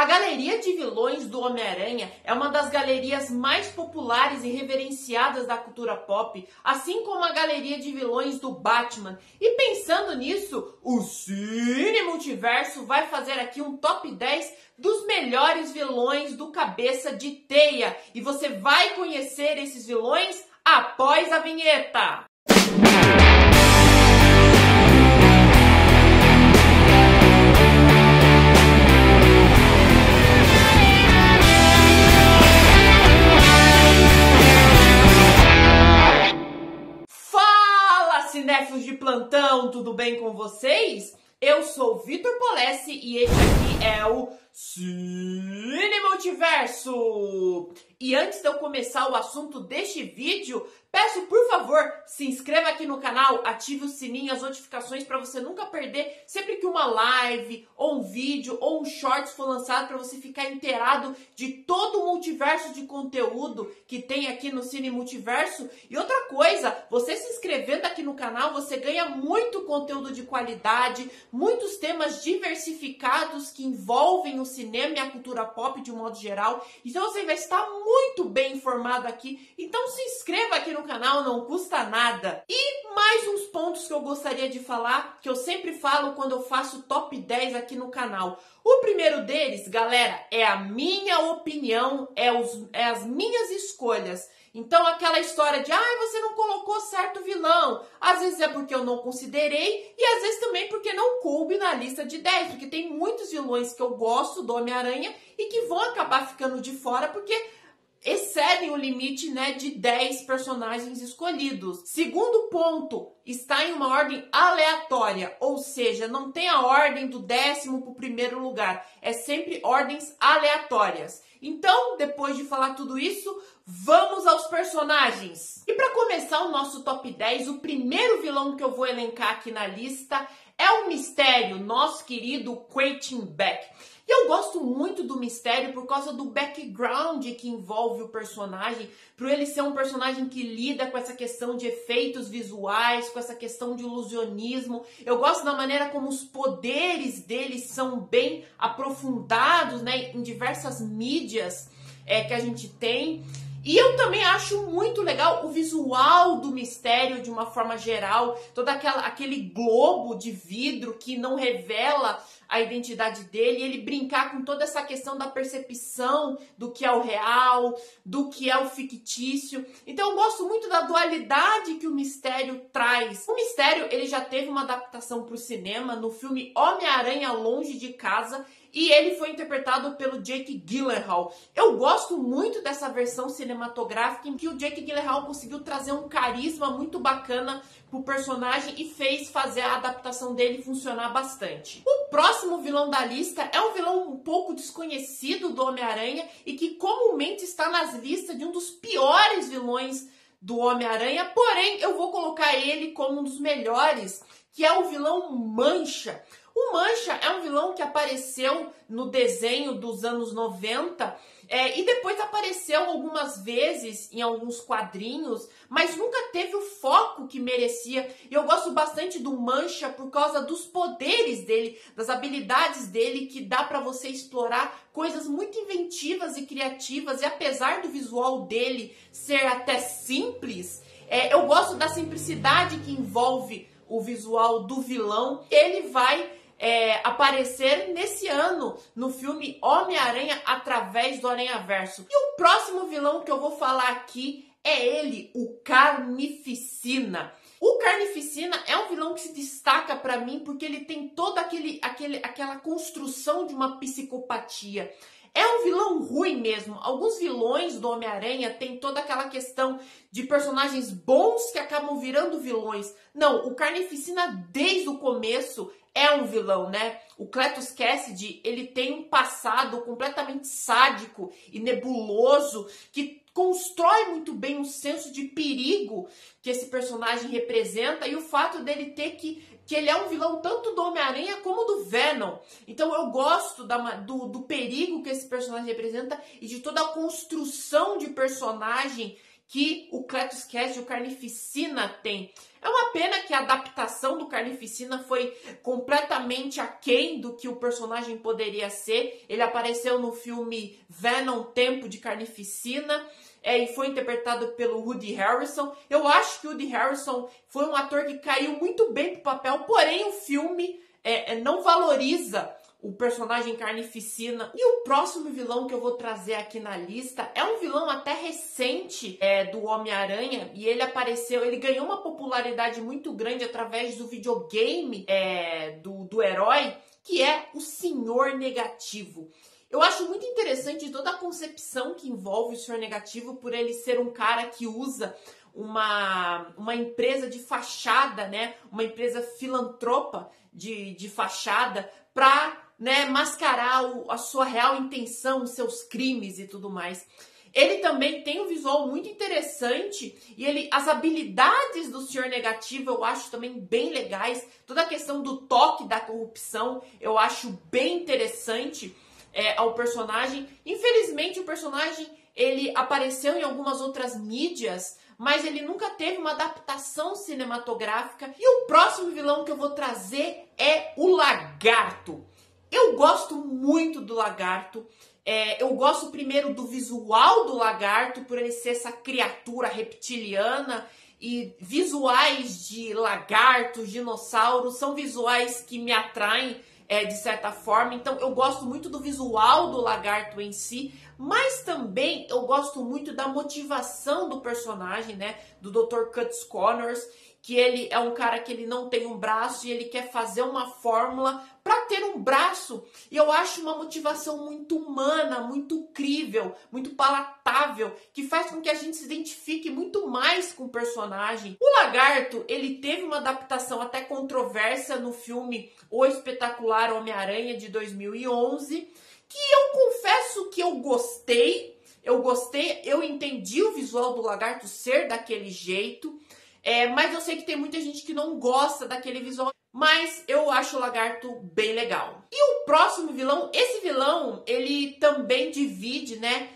A galeria de vilões do Homem-Aranha é uma das galerias mais populares e reverenciadas da cultura pop, assim como a galeria de vilões do Batman. E pensando nisso, o Cine Multiverso vai fazer aqui um top 10 dos melhores vilões do Cabeça de Teia. E você vai conhecer esses vilões após a vinheta. Cinéfilos de plantão, tudo bem com vocês? Eu sou Vitor Polessi e este aqui é o Cine Multiverso. E antes de eu começar o assunto deste vídeo, peço por favor, se inscreva aqui no canal, ative o sininho, as notificações para você nunca perder sempre que uma live, ou um vídeo, ou um shorts for lançado, para você ficar inteirado de todo o multiverso de conteúdo que tem aqui no Cine Multiverso. E outra coisa, você se inscrevendo aqui no canal, você ganha muito conteúdo de qualidade, muitos temas diversificados que envolvem o cinema e a cultura pop de um modo geral. Então você vai estar muito bem informado aqui. Então se inscreva aqui no canal, não custa nada. E mais uns pontos que eu gostaria de falar, que eu sempre falo quando eu faço top 10 aqui no canal. O primeiro deles, galera, é a minha opinião, é as minhas escolhas. Então aquela história de, você não colocou certo vilão. Às vezes é porque eu não considerei e às vezes também porque não coube na lista de 10. Porque tem muitos vilões que eu gosto do Homem-Aranha e que vão acabar ficando de fora porque excedem o limite, né, de 10 personagens escolhidos. Segundo ponto, está em uma ordem aleatória, ou seja, não tem a ordem do 10º para o primeiro lugar, é sempre ordens aleatórias. Então, depois de falar tudo isso, vamos aos personagens. E para começar o nosso top 10, o primeiro vilão que eu vou elencar aqui na lista é o Mistério, nosso querido Quentin Beck. E eu gosto muito do Mistério por causa do background que envolve o personagem, por ele ser um personagem que lida com essa questão de efeitos visuais, com essa questão de ilusionismo. Eu gosto da maneira como os poderes dele são bem aprofundados, né, em diversas mídias que a gente tem. E eu também acho muito legal o visual do Mistério de uma forma geral, todo aquele globo de vidro que não revela a identidade dele, e ele brincar com toda essa questão da percepção do que é o real, do que é o fictício. Então eu gosto muito da dualidade que o Mistério traz. O Mistério, ele já teve uma adaptação para o cinema no filme Homem-Aranha Longe de Casa, e ele foi interpretado pelo Jake Gyllenhaal. Eu gosto muito dessa versão cinematográfica em que o Jake Gyllenhaal conseguiu trazer um carisma muito bacana pro personagem e fez fazer a adaptação dele funcionar bastante. O próximo vilão da lista é um vilão um pouco desconhecido do Homem-Aranha e que comumente está nas listas de um dos piores vilões do Homem-Aranha, porém eu vou colocar ele como um dos melhores, que é o vilão Mancha. O Mancha é um vilão que apareceu no desenho dos anos 90 e depois apareceu algumas vezes em alguns quadrinhos, mas nunca teve o foco que merecia. E eu gosto bastante do Mancha por causa dos poderes dele, das habilidades dele, que dá para você explorar coisas muito inventivas e criativas. E apesar do visual dele ser até simples, eu gosto da simplicidade que envolve o visual do vilão. Ele vai aparecer nesse ano no filme Homem-Aranha através do Aranhaverso. E o próximo vilão que eu vou falar aqui é ele, o Carnificina. O Carnificina é um vilão que se destaca para mim porque ele tem toda aquela construção de uma psicopatia. É um vilão ruim mesmo. Alguns vilões do Homem-Aranha têm toda aquela questão de personagens bons que acabam virando vilões. Não, o Carnificina desde o começo é um vilão, né? O Cletus Kasady, ele tem um passado completamente sádico e nebuloso que constrói muito bem o senso de perigo que esse personagem representa e o fato dele ter que ele é um vilão tanto do Homem-Aranha como do Venom. Então eu gosto do perigo que esse personagem representa e de toda a construção de personagem que o Cletus Kasady, o Carnificina, tem. É uma pena que a adaptação do Carnificina foi completamente aquém do que o personagem poderia ser. Ele apareceu no filme Venom, Tempo de Carnificina, e foi interpretado pelo Woody Harrelson. Eu acho que o Woody Harrelson foi um ator que caiu muito bem pro papel, porém o filme não valoriza o personagem Carnificina. E o próximo vilão que eu vou trazer aqui na lista é um vilão até recente do Homem-Aranha, e ele ganhou uma popularidade muito grande através do videogame do herói, que é o Senhor Negativo. Eu acho muito interessante toda a concepção que envolve o Senhor Negativo, por ele ser um cara que usa uma empresa de fachada, né? Uma empresa filantropa de fachada para, né, mascarar a sua real intenção, os seus crimes e tudo mais. Ele também tem um visual muito interessante e as habilidades do Senhor Negativo eu acho também bem legais. Toda a questão do toque da corrupção eu acho bem interessante ao personagem. Infelizmente o personagem ele apareceu em algumas outras mídias, mas ele nunca teve uma adaptação cinematográfica. E o próximo vilão que eu vou trazer é o Lagarto. Eu gosto muito do Lagarto. Eu gosto primeiro do visual do Lagarto, por ele ser essa criatura reptiliana, e visuais de lagartos, dinossauros, são visuais que me atraem de certa forma. Então eu gosto muito do visual do Lagarto em si, mas também eu gosto muito da motivação do personagem, né, do Dr. Cutts Connors, que ele é um cara que ele não tem um braço e ele quer fazer uma fórmula para ter um braço. E eu acho uma motivação muito humana, muito crível, muito palatável, que faz com que a gente se identifique muito mais com o personagem. O Lagarto, ele teve uma adaptação até controversa no filme O Espetacular Homem-Aranha de 2011, que eu confesso que eu gostei, eu entendi o visual do Lagarto ser daquele jeito, mas eu sei que tem muita gente que não gosta daquele visual, mas eu acho o Lagarto bem legal. E o próximo vilão, esse vilão, ele também divide, né,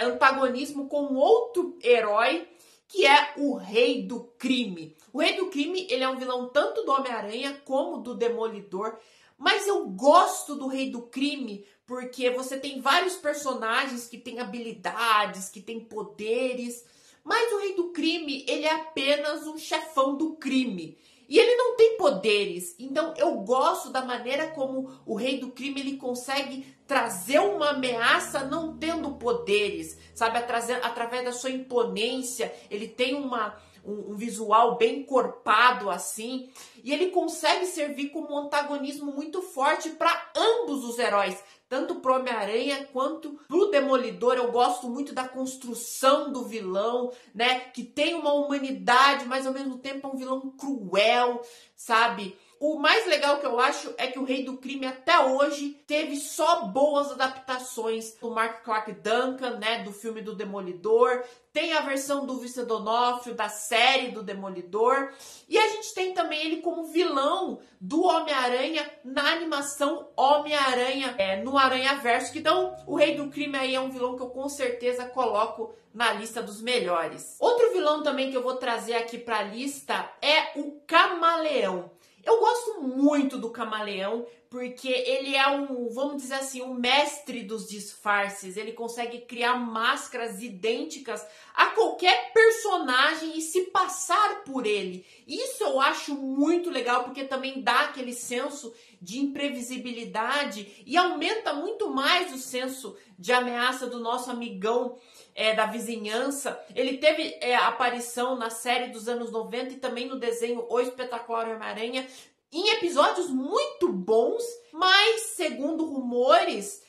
antagonismo com outro herói, que é o Rei do Crime. O Rei do Crime, ele é um vilão tanto do Homem-Aranha como do Demolidor, mas eu gosto do Rei do Crime porque você tem vários personagens que têm habilidades, que têm poderes, mas o Rei do Crime, ele é apenas um chefão do crime. E ele não tem poderes. Então eu gosto da maneira como o Rei do Crime ele consegue trazer uma ameaça não tendo poderes, sabe? Através da sua imponência. Ele tem um visual bem encorpado assim. E ele consegue servir como um antagonismo muito forte para ambos os heróis. Tanto pro Homem-Aranha quanto pro Demolidor. Eu gosto muito da construção do vilão, né? Que tem uma humanidade, mas ao mesmo tempo é um vilão cruel, sabe? O mais legal que eu acho é que o Rei do Crime até hoje teve só boas adaptações do Mark Clark Duncan, né? Do filme do Demolidor. Tem a versão do Vincent D'Onofrio, da série do Demolidor. E a gente tem também ele como vilão do Homem-Aranha na animação Homem-Aranha no Aranhaverso. Então, o Rei do Crime aí é um vilão que eu com certeza coloco na lista dos melhores. Outro vilão também que eu vou trazer aqui pra lista é o Camaleão. Eu gosto muito do Camaleão porque ele é vamos dizer assim, um mestre dos disfarces. Ele consegue criar máscaras idênticas a qualquer personagem e se passar por ele. Isso eu acho muito legal porque também dá aquele senso de imprevisibilidade e aumenta muito mais o senso de ameaça do nosso amigão da vizinhança. Ele teve aparição na série dos anos 90 e também no desenho O Espetacular Homem-Aranha, em episódios muito bons, mas segundo rumores,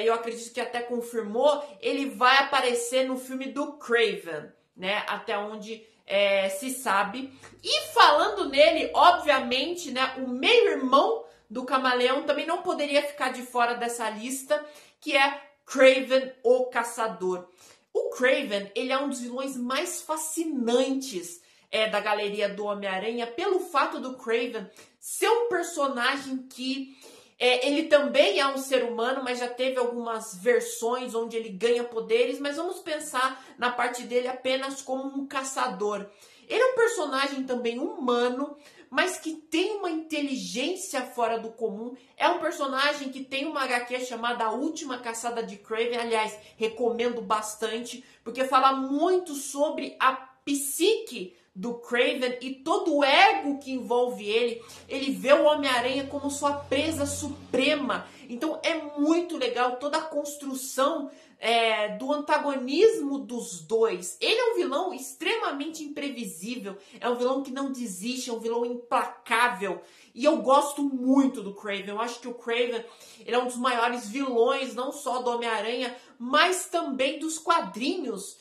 eu acredito que até confirmou, ele vai aparecer no filme do Kraven, né? Até onde se sabe. E falando nele, obviamente, né, o meio-irmão do Camaleão também não poderia ficar de fora dessa lista, que é Kraven o Caçador. O Kraven, ele é um dos vilões mais fascinantes da galeria do Homem-Aranha, pelo fato do Kraven ser um personagem que Ele também é um ser humano, mas já teve algumas versões onde ele ganha poderes, mas vamos pensar na parte dele apenas como um caçador. Ele é um personagem também humano, mas que tem uma inteligência fora do comum. É um personagem que tem uma HQ chamada A Última Caçada de Kraven. Aliás, recomendo bastante, porque fala muito sobre a psique do Kraven e todo o ego que envolve ele. Ele vê o Homem-Aranha como sua presa suprema. Então é muito legal toda a construção do antagonismo dos dois. Ele é um vilão extremamente imprevisível, é um vilão que não desiste, é um vilão implacável. E eu gosto muito do Kraven. Eu acho que o Kraven ele é um dos maiores vilões, não só do Homem-Aranha, mas também dos quadrinhos,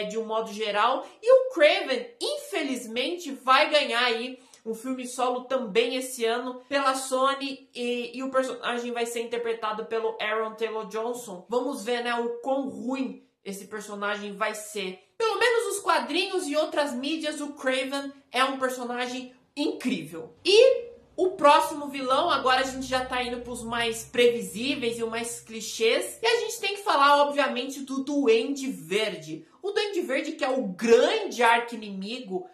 de um modo geral. E o Kraven, infelizmente, vai ganhar aí um filme solo também esse ano pela Sony e o personagem vai ser interpretado pelo Aaron Taylor Johnson. Vamos ver, né, o quão ruim esse personagem vai ser. Pelo menos os quadrinhos e outras mídias, o Kraven é um personagem incrível. E o próximo vilão, agora a gente já tá indo pros mais previsíveis e os mais clichês. E a gente tem que falar, obviamente, do Duende Verde. O Duende Verde, que é o grande arqui-inimigo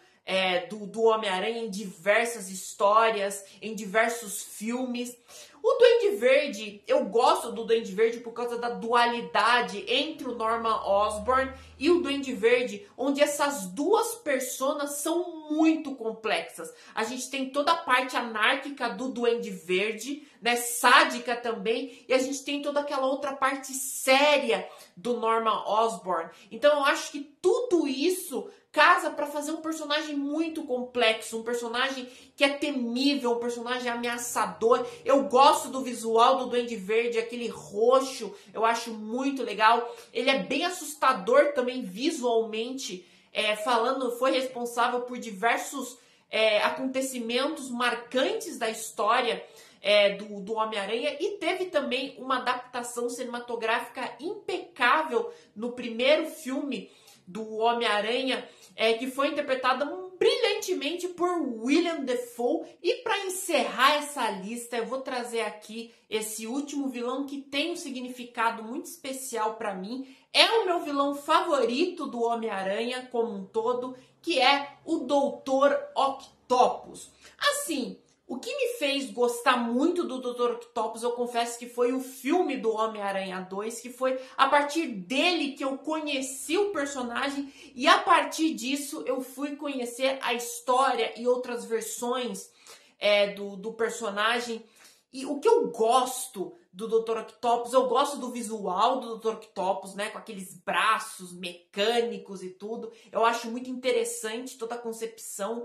do Homem-Aranha em diversas histórias, em diversos filmes. O Duende Verde, eu gosto do Duende Verde por causa da dualidade entre o Norman Osborn e o Duende Verde, onde essas duas personas são muito complexas. A gente tem toda a parte anárquica do Duende Verde, né, sádica também, e a gente tem toda aquela outra parte séria do Norman Osborn. Então eu acho que tudo isso casa para fazer um personagem muito complexo, um personagem que é temível, um personagem ameaçador. Eu gosto do visual do Duende Verde, aquele roxo, eu acho muito legal. Ele é bem assustador também visualmente, falando, foi responsável por diversos acontecimentos marcantes da história do Homem-Aranha, e teve também uma adaptação cinematográfica impecável no primeiro filme do Homem-Aranha, que foi interpretada brilhantemente por William Dafoe. E para encerrar essa lista, eu vou trazer aqui esse último vilão que tem um significado muito especial para mim. É o meu vilão favorito do Homem-Aranha como um todo, que é o Dr. Octopus. Assim, o que me fez gostar muito do Dr. Octopus, eu confesso que foi o filme do Homem-Aranha 2, que foi a partir dele que eu conheci o personagem, e a partir disso eu fui conhecer a história e outras versões do personagem. E o que eu gosto do Dr. Octopus, eu gosto do visual do Dr. Octopus, né, com aqueles braços mecânicos e tudo. Eu acho muito interessante toda a concepção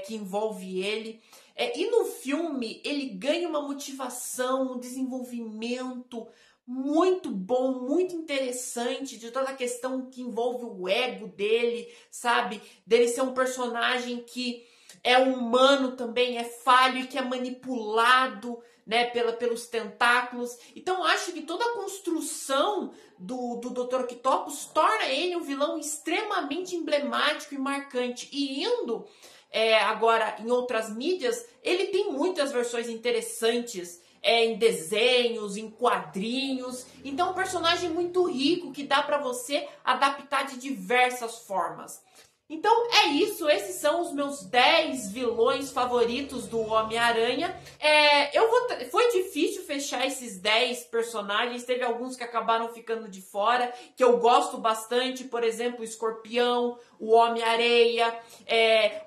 que envolve ele. E no filme ele ganha uma motivação, um desenvolvimento muito bom, muito interessante, de toda a questão que envolve o ego dele, sabe? Dele ser um personagem que é humano também, é falho e que é manipulado, né, pelos tentáculos. Então acho que toda a construção do Dr. Octopus torna ele um vilão extremamente emblemático e marcante. E indo agora em outras mídias, ele tem muitas versões interessantes, em desenhos, em quadrinhos. Então é um personagem muito rico que dá para você adaptar de diversas formas. Então é isso, esses são os meus 10 vilões favoritos do Homem-Aranha. Foi difícil fechar esses 10 personagens, teve alguns que acabaram ficando de fora, que eu gosto bastante, por exemplo, o Escorpião, o Homem-Areia,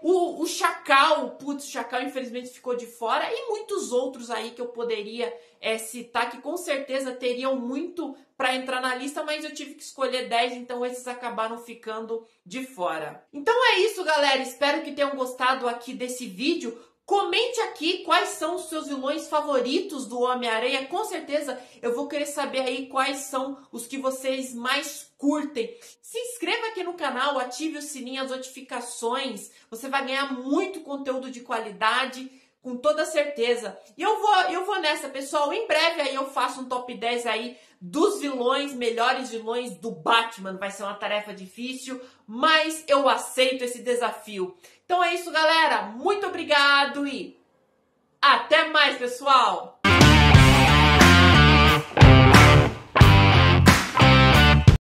o Chacal, o Chacal infelizmente ficou de fora, e muitos outros aí que eu poderia citar, que com certeza teriam muito para entrar na lista, mas eu tive que escolher 10, então esses acabaram ficando de fora. Então é isso, galera, espero que tenham gostado aqui desse vídeo. Comente aqui quais são os seus vilões favoritos do Homem-Aranha. Com certeza eu vou querer saber aí quais são os que vocês mais curtem. Se inscreva aqui no canal, ative o sininho, as notificações. Você vai ganhar muito conteúdo de qualidade, com toda certeza. E eu vou nessa, pessoal. Em breve aí eu faço um top 10 aí dos vilões, melhores vilões do Batman. Vai ser uma tarefa difícil, mas eu aceito esse desafio. Então é isso, galera. Muito obrigado e até mais, pessoal!